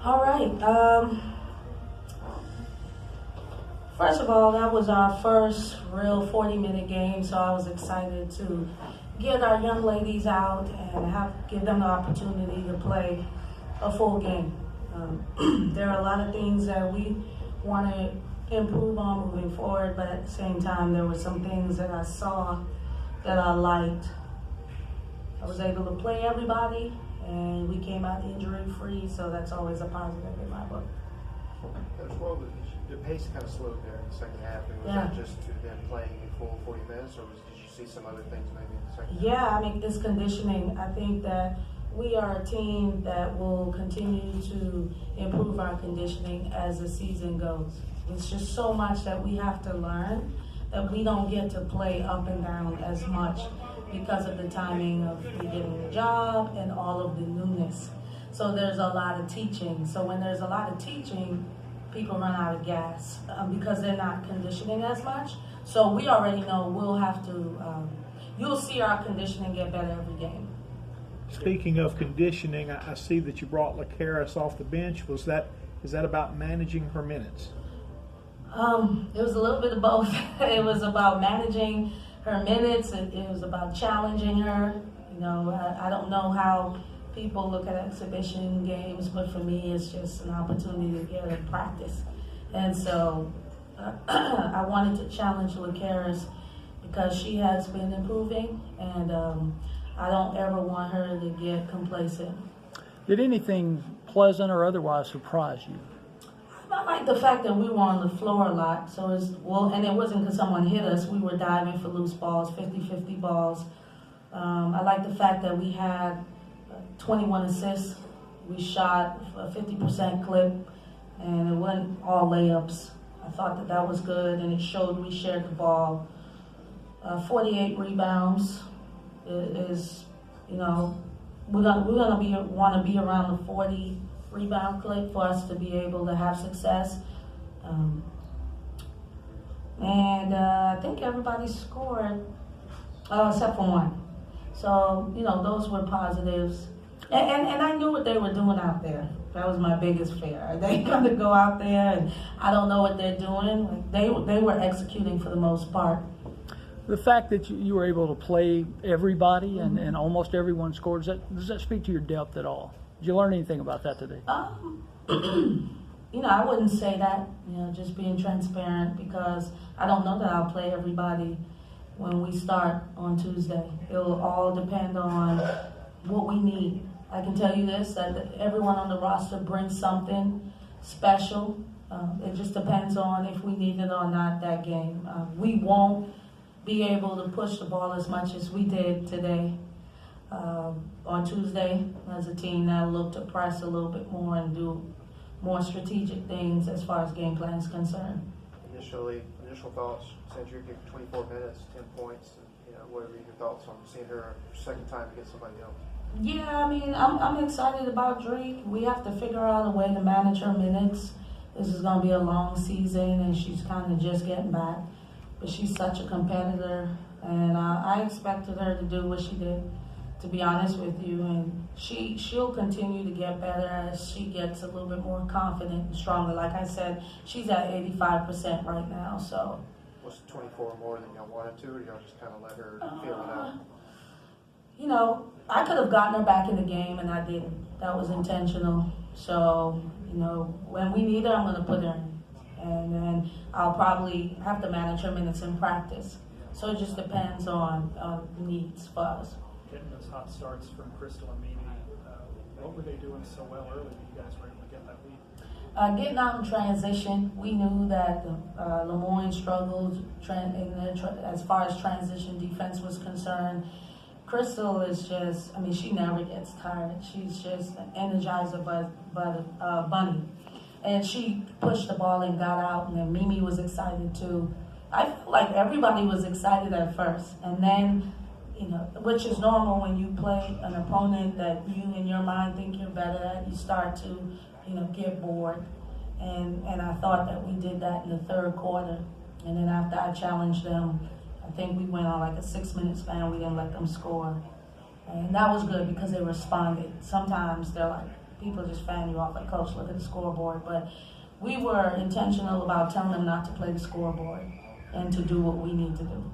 All right. First of all, that was our first real 40-minute game, so I was excited to get our young ladies out and give them the opportunity to play a full game. There are a lot of things that we want to improve on moving forward, but at the same time, there were some things that I saw that I liked. I was able to play everybody, and we came out injury-free, so that's always a positive in my book. Coach, well, the pace kind of slowed there in the second half. Was that just to them playing a full 40 minutes, or did you see some other things maybe in the second half? Yeah, I mean, it's conditioning. I think that we are a team that will continue to improve our conditioning as the season goes. It's just so much that we have to learn that we don't get to play up and down as much because of the timing of me getting the job and all of the newness. So there's a lot of teaching. So when there's a lot of teaching, people run out of gas because they're not conditioning as much. So we already know we'll have to, you'll see our conditioning get better every game. Speaking of conditioning, I see that you brought LaCaris off the bench. Is that about managing her minutes? It was a little bit of both. It was about managing her minutes. It was about challenging her. You know, I don't know how people look at exhibition games, but for me, it's just an opportunity to get her practice. And so I wanted to challenge LaCaris because she has been improving, and I don't ever want her to get complacent. Did anything pleasant or otherwise surprise you? I like the fact that we were on the floor a lot. So and it wasn't because someone hit us. We were diving for loose balls, 50-50 balls. I like the fact that we had 21 assists. We shot a 50% clip, and it wasn't all layups. I thought that was good, and it showed we shared the ball. 48 rebounds is, you know, we're gonna want to be around the 40 rebound clip for us to be able to have success. And I think everybody scored except for one. So, you know, those were positives. And I knew what they were doing out there. That was my biggest fear. Are they going to go out there and I don't know what they're doing? They were executing for the most part. The fact that you were able to play everybody and almost everyone scored, does that speak to your depth at all? Did you learn anything about that today? You know, I wouldn't say that, you know, just being transparent, because I don't know that I'll play everybody when we start on Tuesday. It'll all depend on what we need. I can tell you this, that everyone on the roster brings something special. It just depends on if we need it or not that game. We won't be able to push the ball as much as we did today. On Tuesday, as a team that looked to press a little bit more and do more strategic things as far as game plan is concerned. Initial thoughts, Sandra, give 24 minutes, 10 points, and, you know, what are your thoughts on seeing her second time against somebody else? Yeah, I mean, I'm excited about Drake. We have to figure out a way to manage her minutes. This is going to be a long season, and she's kind of just getting back. But she's such a competitor, and I expected her to do what she did, to be honest with you. And she'll continue to get better as she gets a little bit more confident and stronger. Like I said, she's at 85% right now. So was 24 more than y'all wanted to, or y'all just kind of let her feel it out? You know, I could have gotten her back in the game, and I didn't. That was intentional. So, you know, when we need her, I'm going to put her in. And then I'll probably have to manage her minutes in practice. So it just depends on needs for us. Getting those hot starts from Crystal and Mimi, what were they doing so well early that you guys were able to get that lead? Getting out in transition, we knew that Lemoyne struggled as far as transition defense was concerned. Crystal is just, I mean, she never gets tired. She's just an energizer bunny. And she pushed the ball and got out, and then Mimi was excited too. I feel like everybody was excited at first, and then, you know, which is normal when you play an opponent that you in your mind think you're better at, you start to, you know, get bored. And I thought that we did that in the third quarter. And then after I challenged them, I think we went on like a 6-minute span. We didn't let them score. And that was good because they responded. Sometimes they're like, people just fan you off like, coach, look at the scoreboard. But we were intentional about telling them not to play the scoreboard and to do what we need to do.